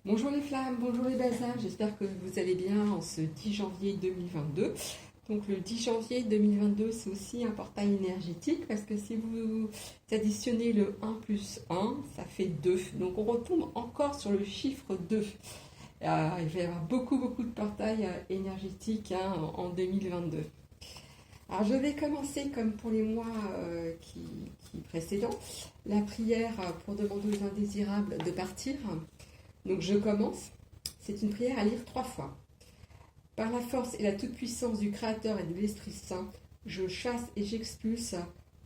Bonjour les flammes, bonjour les belles âmes, j'espère que vous allez bien en ce 10 janvier 2022. Donc le 10 janvier 2022, c'est aussi un portail énergétique parce que si vous additionnez le 1 plus 1, ça fait 2. Donc on retombe encore sur le chiffre 2. Il va y avoir beaucoup de portails énergétiques en 2022. Alors je vais commencer comme pour les mois qui précédents, la prière pour demander aux indésirables de partir. Donc je commence. C'est une prière à lire 3 fois. Par la force et la toute-puissance du Créateur et de l'Esprit Saint, je chasse et j'expulse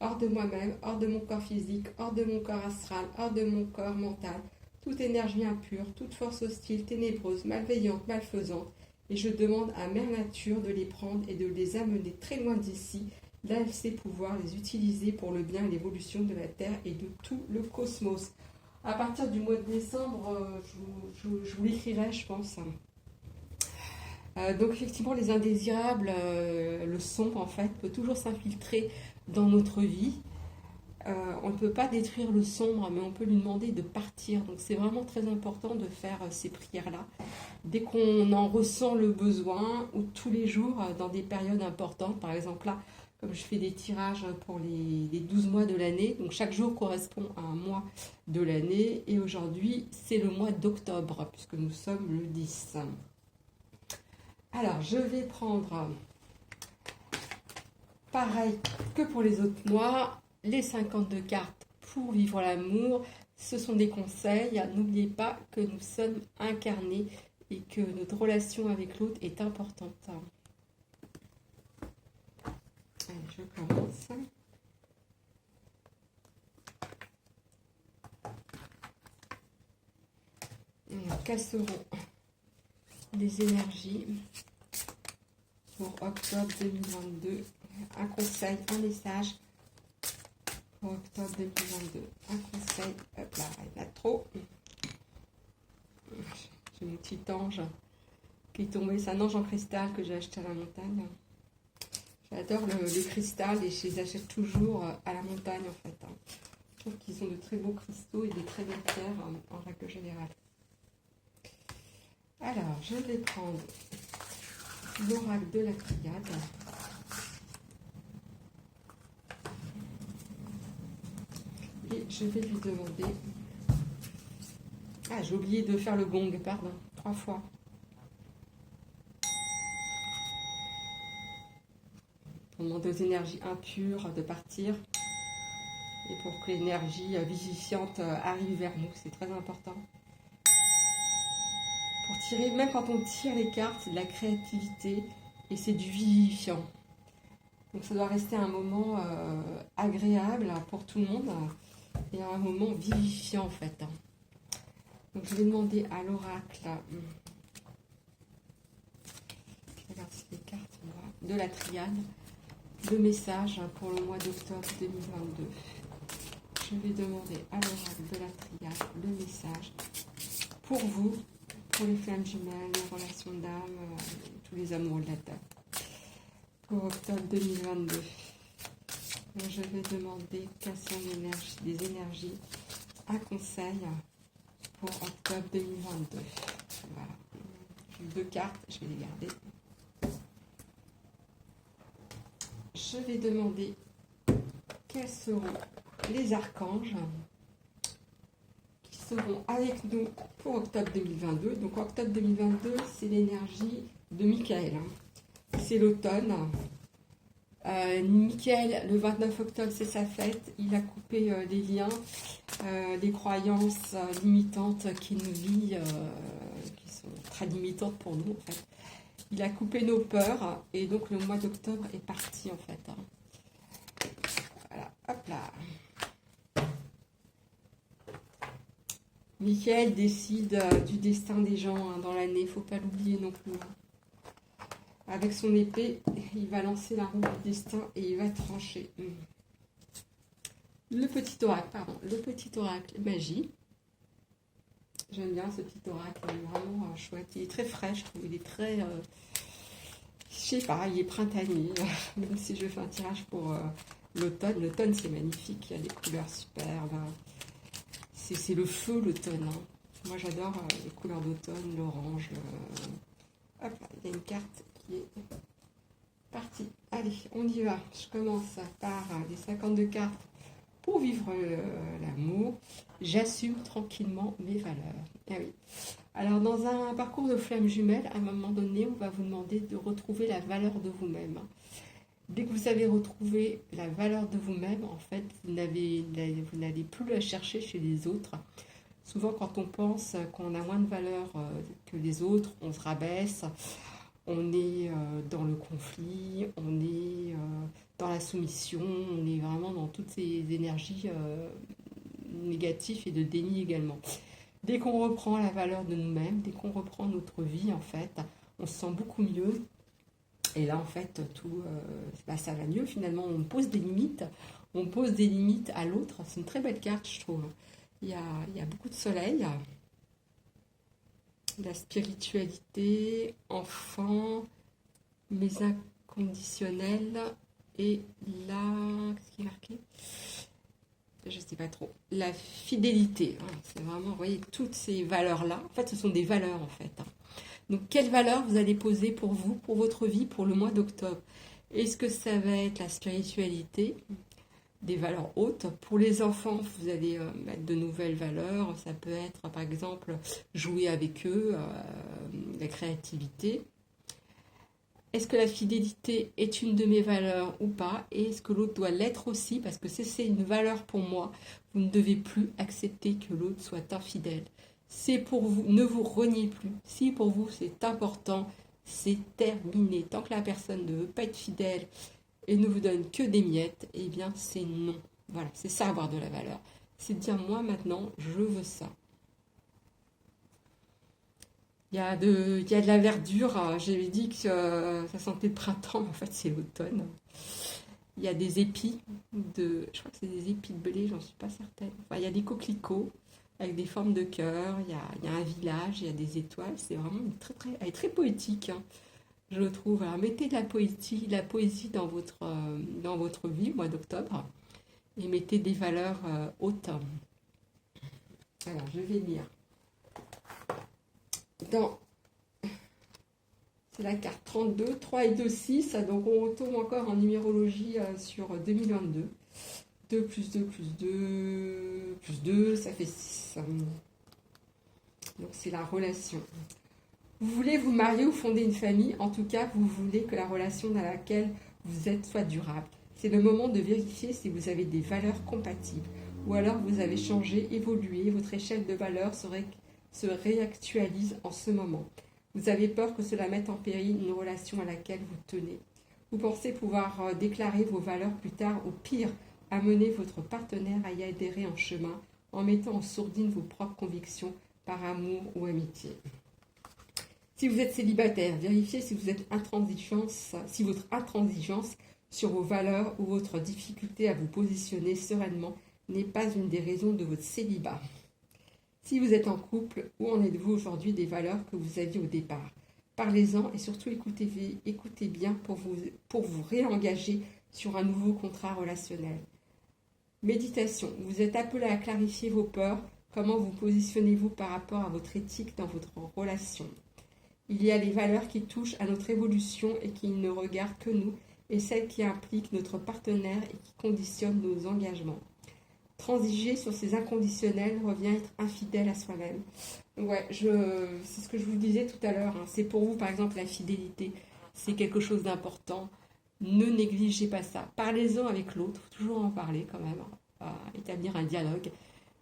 hors de moi-même, hors de mon corps physique, hors de mon corps astral, hors de mon corps mental, toute énergie impure, toute force hostile, ténébreuse, malveillante, malfaisante, et je demande à Mère Nature de les prendre et de les amener très loin d'ici, là elle sait pouvoir les utiliser pour le bien et l'évolution de la Terre et de tout le cosmos. À partir du mois de décembre, je vous l'écrirai, je pense. Donc effectivement, les indésirables, le sombre en fait, peut toujours s'infiltrer dans notre vie. On ne peut pas détruire le sombre, mais on peut lui demander de partir. Donc c'est vraiment très important de faire ces prières-là. Dès qu'on en ressent le besoin, ou tous les jours, dans des périodes importantes, par exemple là, comme je fais des tirages pour les 12 mois de l'année, donc chaque jour correspond à un mois de l'année, et aujourd'hui c'est le mois d'octobre, puisque nous sommes le 10. Alors je vais prendre, pareil que pour les autres mois, les 52 cartes pour vivre l'amour. Ce sont des conseils, n'oubliez pas que nous sommes incarnés et que notre relation avec l'autre est importante. Allez, je commence. Alors, quelles seront les énergies pour octobre 2022? Un conseil, un message pour octobre 2022. Un conseil, hop là, il y en a trop. J'ai mon petit ange qui est tombé, c'est un ange en cristal que j'ai acheté à la montagne. J'adore le cristal et je les achète toujours à la montagne en fait. Je trouve qu'ils ont de très beaux cristaux et des très belles pierres en règle générale. Alors, je vais prendre l'oracle de la triade. Et je vais lui demander... Ah, j'ai oublié de faire le gong, pardon, 3 fois. On demande aux énergies impures de partir et pour que l'énergie vivifiante arrive vers nous, c'est très important. Pour tirer, même quand on tire les cartes, c'est de la créativité et c'est du vivifiant. Donc ça doit rester un moment agréable pour tout le monde et un moment vivifiant en fait. Donc je vais demander à l'oracle, je regarde si les cartes sont là, de la triade, le message pour le mois d'octobre 2022. Je vais demander à l'oracle de la triade le message pour vous, pour les flammes jumelles, les relations d'âme, tous les amours de la terre. Pour octobre 2022. Je vais demander quelles sont les énergies, un conseil pour octobre 2022. Voilà. J'ai 2 cartes, je vais les garder. Je vais demander quels seront les archanges qui seront avec nous pour octobre 2022. Donc octobre 2022, c'est l'énergie de Michael. C'est l'automne. Michael, le 29 octobre, c'est sa fête. Il a coupé les liens, les croyances limitantes qui nous lient, qui sont très limitantes pour nous en fait. Il a coupé nos peurs et donc le mois d'octobre est parti en fait. Voilà, hop là. Michael décide du destin des gens dans l'année, il ne faut pas l'oublier non plus. Avec son épée, il va lancer la roue du destin et il va trancher. Le petit oracle magie. J'aime bien ce petit oracle, il est vraiment chouette. Il est très frais, je trouve. Il est très, je sais pas, il est printanier. Même si je fais un tirage pour l'automne. L'automne, c'est magnifique, il y a des couleurs superbes. C'est le feu, l'automne. Moi, j'adore les couleurs d'automne, l'orange. Hop là, il y a une carte qui est partie. Allez, on y va. Je commence par les 52 cartes pour vivre l'amour. J'assume tranquillement mes valeurs. Ah oui. Alors, dans un parcours de flamme jumelle, à un moment donné, on va vous demander de retrouver la valeur de vous-même. Dès que vous avez retrouvé la valeur de vous-même, en fait, vous n'allez plus la chercher chez les autres. Souvent, quand on pense qu'on a moins de valeur que les autres, on se rabaisse, on est dans le conflit, on est dans la soumission, on est vraiment dans toutes ces énergies négatives et de déni également. Dès qu'on reprend la valeur de nous-mêmes, dès qu'on reprend notre vie, en fait, on se sent beaucoup mieux. Et là, en fait, tout, ça va mieux. Finalement, on pose des limites. On pose des limites à l'autre. C'est une très belle carte, je trouve. Il y a beaucoup de soleil. La spiritualité, enfant, mes inconditionnels. Et là, qu'est-ce qui est marqué? Je ne sais pas trop. La fidélité. C'est vraiment, vous voyez, toutes ces valeurs-là. En fait, ce sont des valeurs, en fait. Donc, quelles valeurs vous allez poser pour vous, pour votre vie, pour le mois d'octobre? Est-ce que ça va être la spiritualité, des valeurs hautes? Pour les enfants, vous allez mettre de nouvelles valeurs. Ça peut être, par exemple, jouer avec eux, la créativité. Est-ce que la fidélité est une de mes valeurs ou pas? Et est-ce que l'autre doit l'être aussi? Parce que c'est une valeur pour moi. Vous ne devez plus accepter que l'autre soit infidèle. C'est pour vous, ne vous reniez plus. Si pour vous c'est important, c'est terminé. Tant que la personne ne veut pas être fidèle et ne vous donne que des miettes, eh bien c'est non. Voilà, c'est ça avoir de la valeur. C'est dire moi maintenant, je veux ça. Il y a de la verdure. J'avais dit que ça sentait le printemps, mais en fait c'est l'automne. Il y a des épis je crois que c'est des épis de blé, j'en suis pas certaine. Enfin, il y a des coquelicots avec des formes de cœur, il y a un village, il y a des étoiles, c'est vraiment elle est très poétique, hein, je trouve. Alors mettez de la poésie dans votre vie, au mois d'octobre, et mettez des valeurs hautes. Alors, je vais lire. C'est la carte 32, 3 et 2, 6, donc on retourne encore en numérologie sur 2022. 2 plus 2 plus 2 plus 2, ça fait 6. Donc c'est la relation. Vous voulez vous marier ou fonder une famille, en tout cas vous voulez que la relation dans laquelle vous êtes soit durable. C'est le moment de vérifier si vous avez des valeurs compatibles ou alors vous avez changé, évolué, votre échelle de valeurs se réactualise en ce moment. Vous avez peur que cela mette en péril une relation à laquelle vous tenez. Vous pensez pouvoir déclarer vos valeurs plus tard, au pire, amener votre partenaire à y adhérer en chemin en mettant en sourdine vos propres convictions par amour ou amitié. Si vous êtes célibataire, vérifiez si votre intransigeance sur vos valeurs ou votre difficulté à vous positionner sereinement n'est pas une des raisons de votre célibat. Si vous êtes en couple, où en êtes-vous aujourd'hui des valeurs que vous aviez au départ? Parlez-en et surtout écoutez bien pour vous réengager sur un nouveau contrat relationnel. Méditation. Vous êtes appelé à clarifier vos peurs. Comment vous positionnez-vous par rapport à votre éthique dans votre relation? Il y a les valeurs qui touchent à notre évolution et qui ne regardent que nous, et celles qui impliquent notre partenaire et qui conditionnent nos engagements. Transiger sur ces inconditionnels revient à être infidèle à soi-même. Ouais, c'est ce que je vous disais tout à l'heure. Hein. C'est pour vous, par exemple, la fidélité. C'est quelque chose d'important. Ne négligez pas ça. Parlez-en avec l'autre. Faut toujours en parler quand même. Établir un dialogue.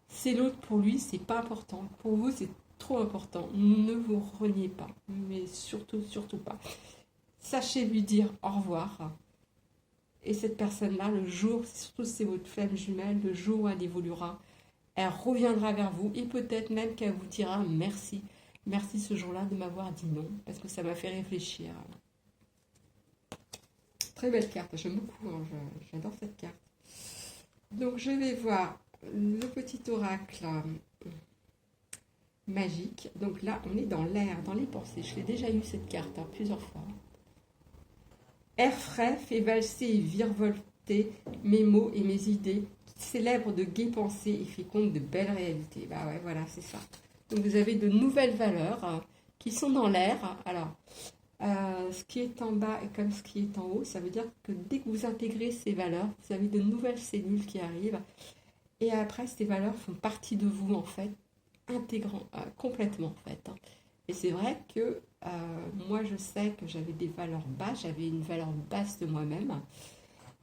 C'est l'autre pour lui, c'est pas important. Pour vous, c'est trop important. Ne vous reniez pas. Mais surtout, surtout pas. Sachez lui dire au revoir. Et cette personne-là, le jour, surtout si c'est votre flamme jumelle, le jour où elle évoluera, elle reviendra vers vous et peut-être même qu'elle vous dira merci. Merci ce jour-là de m'avoir dit non, parce que ça m'a fait réfléchir. Très belle carte, j'aime beaucoup, hein, j'adore cette carte. Donc je vais voir le petit oracle magique. Donc là, on est dans l'air, dans les pensées. Je l'ai déjà eu cette carte plusieurs fois. Air frais fait valser et virevolter mes mots et mes idées, qui célèbrent de gaies pensées et fécondent de belles réalités. Bah ouais, voilà, c'est ça. Donc vous avez de nouvelles valeurs qui sont dans l'air. Alors, ce qui est en bas est comme ce qui est en haut. Ça veut dire que dès que vous intégrez ces valeurs, vous avez de nouvelles cellules qui arrivent. Et après, ces valeurs font partie de vous, en fait, intégrant complètement, en fait. Et c'est vrai que moi, je sais que j'avais des valeurs basses, j'avais une valeur basse de moi-même.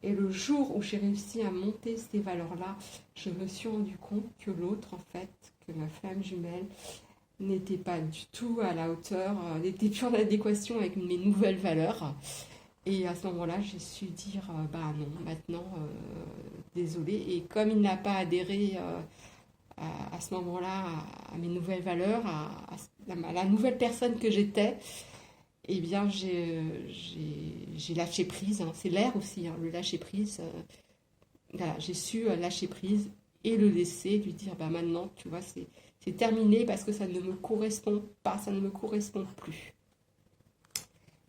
Et le jour où j'ai réussi à monter ces valeurs-là, je me suis rendu compte que l'autre, en fait, que ma flamme jumelle, n'était pas du tout à la hauteur, n'était plus en adéquation avec mes nouvelles valeurs. Et à ce moment-là, j'ai su dire, bah non, maintenant, désolé. Et comme il n'a pas adhéré à ce moment-là à mes nouvelles valeurs, à la nouvelle personne que j'étais, eh bien, j'ai lâché prise. Hein. C'est l'air aussi, hein, le lâcher prise. Voilà, j'ai su lâcher prise et le laisser, lui dire, bah maintenant, tu vois, c'est terminé parce que ça ne me correspond pas, ça ne me correspond plus.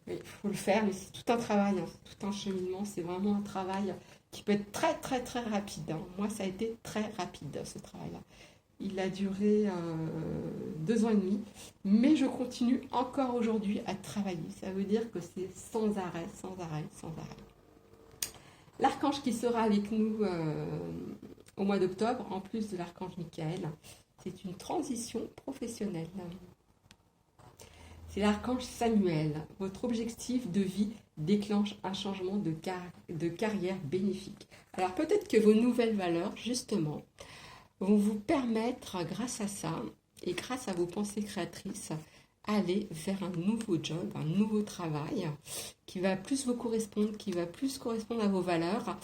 Il faut le faire, mais c'est tout un travail, hein, c'est tout un cheminement, c'est vraiment un travail qui peut être très très très rapide. Hein. Moi, ça a été très rapide, ce travail-là. Il a duré 2 ans et demi, mais je continue encore aujourd'hui à travailler. Ça veut dire que c'est sans arrêt, sans arrêt, sans arrêt. L'archange qui sera avec nous au mois d'octobre, en plus de l'archange Michael, c'est une transition professionnelle. C'est l'archange Samuel. Votre objectif de vie déclenche un changement de carrière bénéfique. Alors peut-être que vos nouvelles valeurs, justement, vont vous permettre, grâce à ça, et grâce à vos pensées créatrices, aller vers un nouveau job, un nouveau travail, qui va plus vous correspondre, qui va plus correspondre à vos valeurs,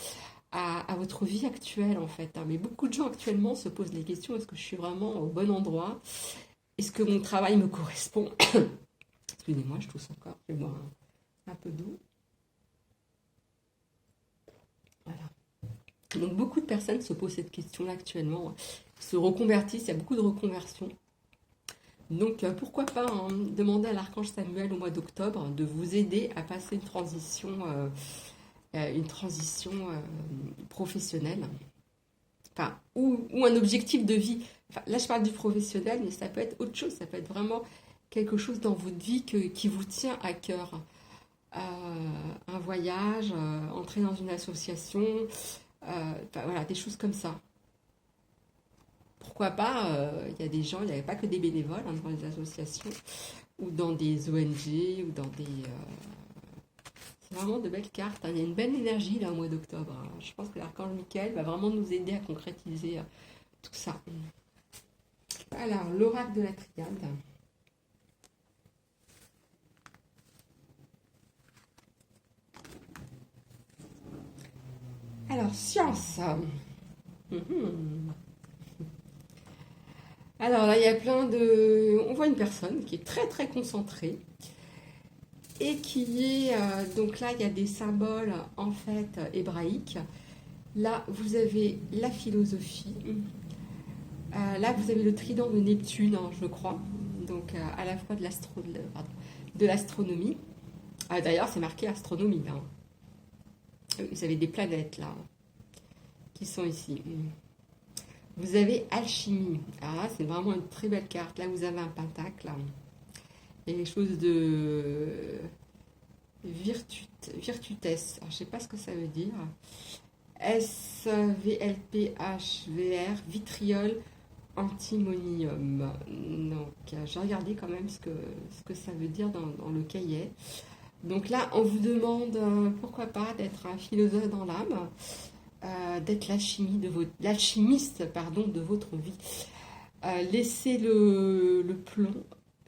à votre vie actuelle, en fait. Mais beaucoup de gens actuellement se posent les questions, est-ce que je suis vraiment au bon endroit? Est-ce que mon travail me correspond? Excusez-moi, je tousse encore, je vais boire un peu d'eau. Voilà. Donc beaucoup de personnes se posent cette question-là actuellement, se reconvertissent, il y a beaucoup de reconversions. Donc pourquoi pas demander à l'archange Samuel au mois d'octobre de vous aider à passer une transition professionnelle, enfin, ou un objectif de vie. Enfin, là je parle du professionnel, mais ça peut être autre chose, ça peut être vraiment quelque chose dans votre vie qui vous tient à cœur. Un voyage, entrer dans une association, voilà, des choses comme ça. Pourquoi pas, il y a des gens, il n'y avait pas que des bénévoles dans les associations, ou dans des ONG, ou dans des... c'est vraiment de belles cartes, hein. Il y a une belle énergie là au mois d'octobre. Hein. Je pense que l'archange Michael va vraiment nous aider à concrétiser tout ça. Alors, l'oracle de la triade. Alors, science. Alors là, il y a plein de... On voit une personne qui est très très concentrée et qui est... donc là, il y a des symboles en fait hébraïques. Là, vous avez la philosophie. Là, vous avez le trident de Neptune, hein, je crois. Donc à la fois de l'astronomie. D'ailleurs, c'est marqué astronomie. Là. Vous avez des planètes là qui sont ici. Vous avez alchimie. Ah, c'est vraiment une très belle carte. Là, vous avez un pentacle. Il y a quelque chose de virtutesse. Alors, je ne sais pas ce que ça veut dire. SVLPHVR, vitriol, antimonium. Donc, j'ai regardé quand même ce que ça veut dire dans le cahier. Donc là, on vous demande, pourquoi pas, d'être un philosophe dans l'âme. D'être l'alchimiste de votre vie. Laissez le plomb,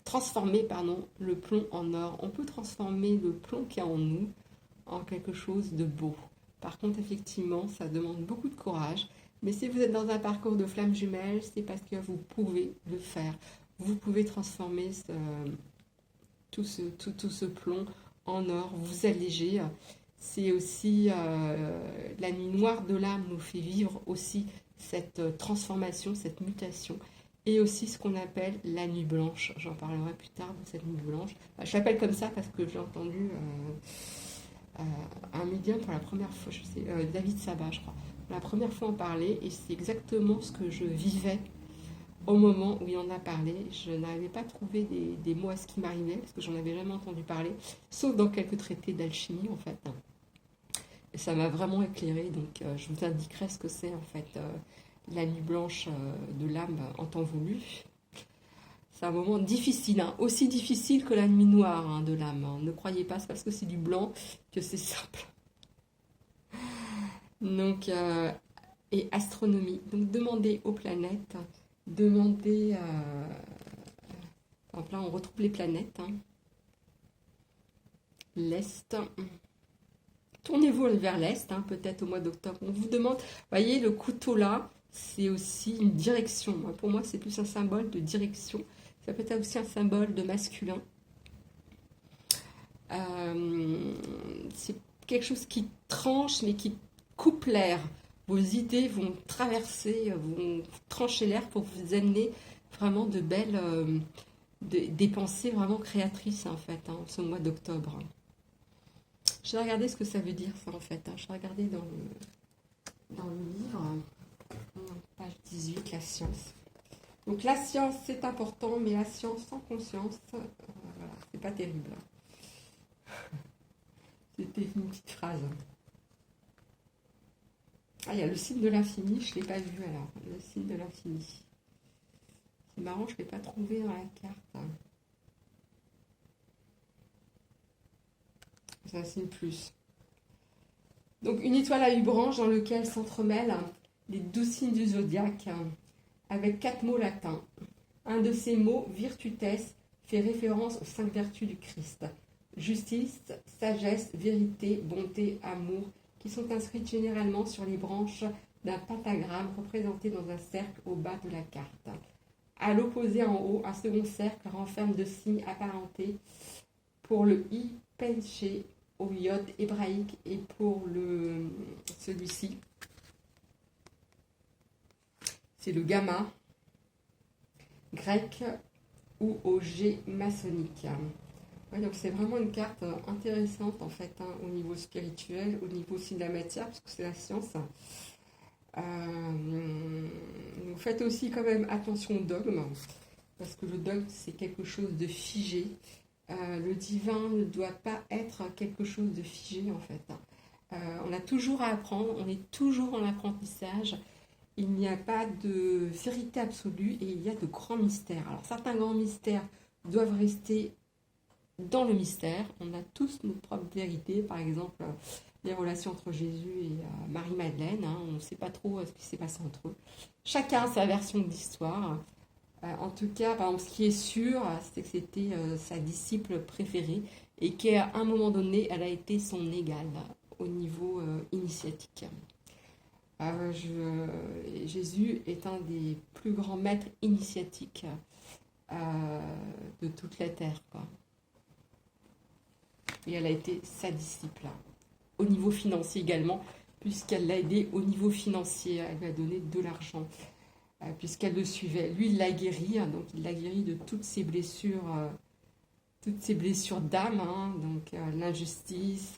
transformer le plomb en or. On peut transformer le plomb qui est en nous en quelque chose de beau. Par contre, effectivement, ça demande beaucoup de courage. Mais si vous êtes dans un parcours de flamme jumelle, c'est parce que vous pouvez le faire. Vous pouvez transformer tout ce plomb en or, vous alléger. C'est aussi la nuit noire de l'âme nous fait vivre aussi cette transformation, cette mutation. Et aussi ce qu'on appelle la nuit blanche. J'en parlerai plus tard de cette nuit blanche. Je l'appelle comme ça parce que j'ai entendu un médium pour la première fois, je sais, David Sabat, je crois, pour la première fois en parler. Et c'est exactement ce que je vivais au moment où il en a parlé, je n'avais pas trouvé des mots à ce qui m'arrivait, parce que j'en avais jamais entendu parler, sauf dans quelques traités d'alchimie, en fait. Et ça m'a vraiment éclairé, donc je vous indiquerai ce que c'est, en fait, la nuit blanche de l'âme en temps voulu. C'est un moment difficile, hein, aussi difficile que la nuit noire hein, de l'âme. Hein. Ne croyez pas, c'est parce que c'est du blanc que c'est simple. Donc, et astronomie. Donc, demandez aux planètes, demandez. En là, on retrouve les planètes. Hein. L'Est. Tournez-vous vers l'Est, hein, peut-être au mois d'octobre. On vous demande, voyez, le couteau là, c'est aussi une direction. Pour moi, c'est plus un symbole de direction. Ça peut être aussi un symbole de masculin. C'est quelque chose qui tranche, mais qui coupe l'air. Vos idées vont traverser, vont trancher l'air pour vous amener vraiment de belles, des pensées vraiment créatrices, en fait, hein, ce mois d'octobre. Je vais regarder ce que ça veut dire, ça, en fait. Hein. Je vais regarder dans le livre, page 18, la science. Donc, la science, c'est important, mais la science sans conscience, voilà, c'est pas terrible. C'était une petite phrase. Ah, il y a le signe de l'infini, je ne l'ai pas vu, alors. Le signe de l'infini. C'est marrant, je ne l'ai pas trouvé dans la carte. C'est un signe plus. Donc, une étoile à 8 branches dans lequel s'entremêlent les 12 signes du zodiaque avec 4 mots latins. Un de ces mots, virtutes, fait référence aux 5 vertus du Christ. Justice, sagesse, vérité, bonté, amour, qui sont inscrites généralement sur les branches d'un pentagramme représenté dans un cercle au bas de la carte. À l'opposé en haut, un second cercle renferme 2 signes apparentés pour le I penché au iode hébraïque et pour celui-ci, c'est le gamma grec ou au G maçonnique. Ouais, donc c'est vraiment une carte intéressante en fait hein, au niveau spirituel, au niveau aussi de la matière, parce que c'est la science. Vous faites aussi quand même attention au dogme, parce que le dogme c'est quelque chose de figé. Le divin ne doit pas être quelque chose de figé en fait. On a toujours à apprendre, on est toujours en apprentissage. Il n'y a pas de vérité absolue et il y a de grands mystères. Alors certains grands mystères doivent rester dans le mystère. On a tous nos propres vérités, par exemple les relations entre Jésus et Marie-Madeleine. Hein, on ne sait pas trop ce qui s'est passé entre eux. Chacun a sa version de l'histoire. En tout cas, par exemple, ce qui est sûr, c'est que c'était sa disciple préférée et qu'à un moment donné, elle a été son égale au niveau initiatique. Jésus est un des plus grands maîtres initiatiques de toute la terre. Quoi. Et elle a été sa disciple. Au niveau financier également, puisqu'elle l'a aidé au niveau financier. Elle lui a donné de l'argent. Puisqu'elle le suivait. Lui, il l'a guéri, hein, donc il l'a guéri de toutes ses blessures d'âme, hein, donc l'injustice,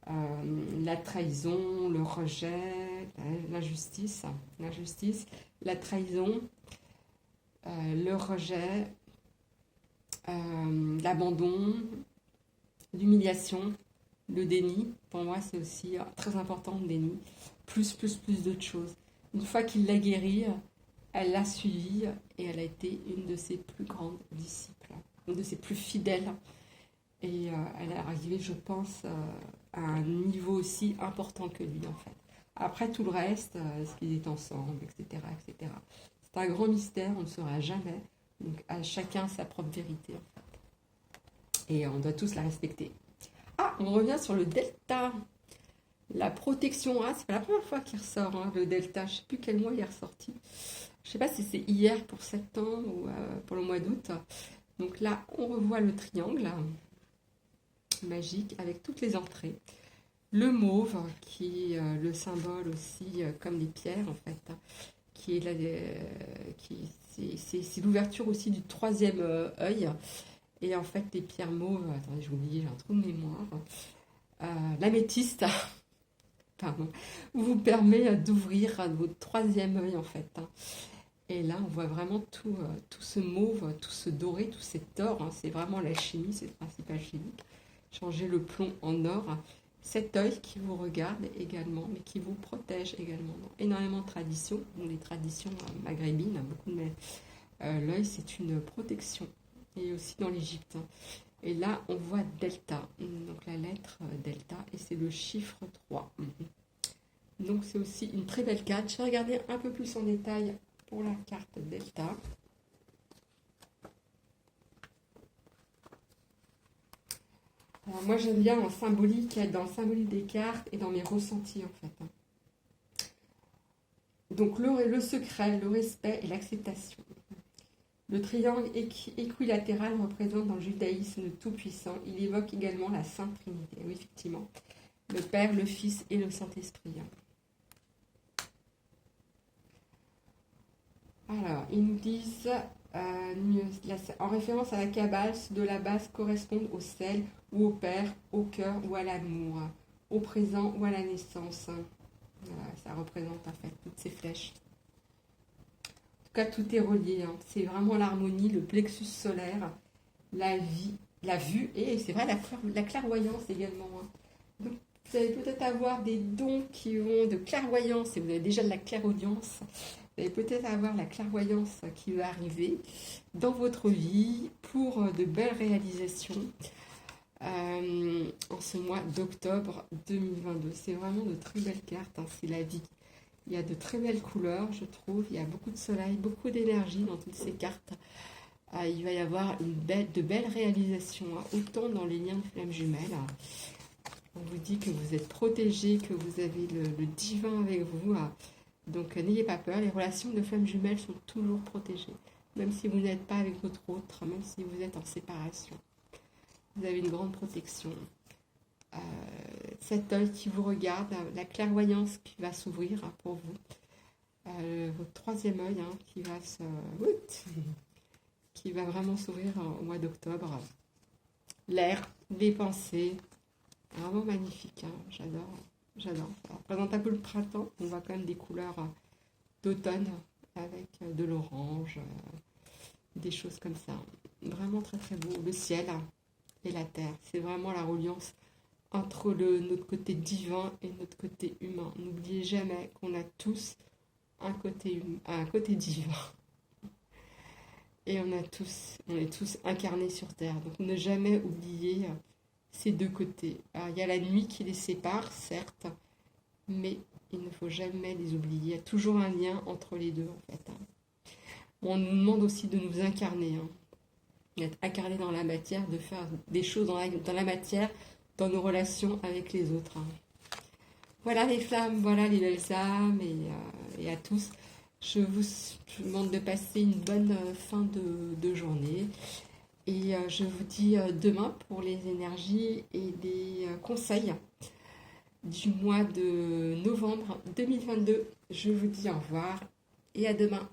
la trahison, le rejet, l'injustice, la trahison, le rejet, l'abandon, l'humiliation, le déni. Pour moi, c'est aussi très important le déni, plus d'autres choses. Une fois qu'il l'a guérie, elle l'a suivie et elle a été une de ses plus grandes disciples, une de ses plus fidèles. Et elle est arrivée, je pense, à un niveau aussi important que lui, en fait. Après, tout le reste, est-ce qu'ils étaient ensemble, etc., etc. C'est un grand mystère, on ne saura jamais. Donc, à chacun sa propre vérité, en fait. Et on doit tous la respecter. Ah, on revient sur le delta. La protection, hein, c'est pas la première fois qu'il ressort, hein, le delta. Je ne sais plus quel mois il est ressorti. Je ne sais pas si c'est hier pour septembre ou pour le mois d'août. Donc là, on revoit le triangle magique avec toutes les entrées. Le mauve, qui est le symbole aussi, comme les pierres, en fait, hein, qui est c'est l'ouverture aussi du 3e œil. Et en fait, les pierres mauves, attendez, j'ai oublié, j'ai un trou de mémoire. L'améthyste, pardon, vous permet d'ouvrir votre 3e œil, en fait. Hein. Et là, on voit vraiment tout ce mauve, tout ce doré, tout cet or. Hein. C'est vraiment la chimie, c'est le principal chimique. Changer le plomb en or. Cet œil qui vous regarde également, mais qui vous protège également. Dans énormément de traditions, donc les traditions maghrébines, beaucoup de l'œil, c'est une protection. Et aussi dans l'Égypte. Hein. Et là, on voit delta, donc la lettre delta, et c'est le chiffre 3. Donc c'est aussi une très belle carte. Je vais regarder un peu plus en détail pour la carte delta. Alors moi j'aime bien en symbolique, être dans le symbolique des cartes et dans mes ressentis en fait. Donc le secret, le respect et l'acceptation. Le triangle équilatéral représente dans le judaïsme le Tout-Puissant. Il évoque également la Sainte Trinité. Oui, effectivement. Le Père, le Fils et le Saint-Esprit. Alors, ils nous disent, en référence à la Kabbale, ceux de la base correspondent au sel ou au Père, au cœur ou à l'amour, au présent ou à la naissance. Voilà, ça représente en fait toutes ces flèches. Tout est relié, hein. C'est vraiment l'harmonie, le plexus solaire, la vie, la vue et c'est vrai la clairvoyance également. Hein. Donc, vous allez peut-être avoir des dons qui vont de clairvoyance et vous avez déjà de la clairaudience. Vous allez peut-être avoir la clairvoyance qui va arriver dans votre vie pour de belles réalisations en ce mois d'octobre 2022. C'est vraiment de très belles cartes, hein. C'est la vie. Il y a de très belles couleurs, je trouve. Il y a beaucoup de soleil, beaucoup d'énergie dans toutes ces cartes. Il va y avoir de belles réalisations, hein, autant dans les liens de flammes jumelles. On vous dit que vous êtes protégés, que vous avez le divin avec vous. Donc n'ayez pas peur, les relations de flammes jumelles sont toujours protégées. Même si vous n'êtes pas avec votre autre, même si vous êtes en séparation. Vous avez une grande protection. Cet œil qui vous regarde, la clairvoyance qui va s'ouvrir pour vous, votre troisième œil qui va vraiment s'ouvrir au mois d'octobre, l'air, les pensées, vraiment magnifique, hein. J'adore. Ça représente un peu le printemps, on voit quand même des couleurs d'automne avec de l'orange, des choses comme ça, vraiment très très beau, le ciel et la terre, c'est vraiment la reliance entre notre côté divin et notre côté humain. N'oubliez jamais qu'on a tous un côté divin. Et on est tous incarnés sur Terre. Donc ne jamais oublier ces deux côtés. Alors, il y a la nuit qui les sépare, certes, mais il ne faut jamais les oublier. Il y a toujours un lien entre les deux, en fait. On nous demande aussi de nous incarner. D'être incarné dans la matière, de faire des choses dans la matière, dans nos relations avec les autres. Voilà les flammes, voilà les belles âmes et à tous. Je vous demande de passer une bonne fin de journée et je vous dis demain pour les énergies et des conseils du mois de novembre 2022. Je vous dis au revoir et à demain.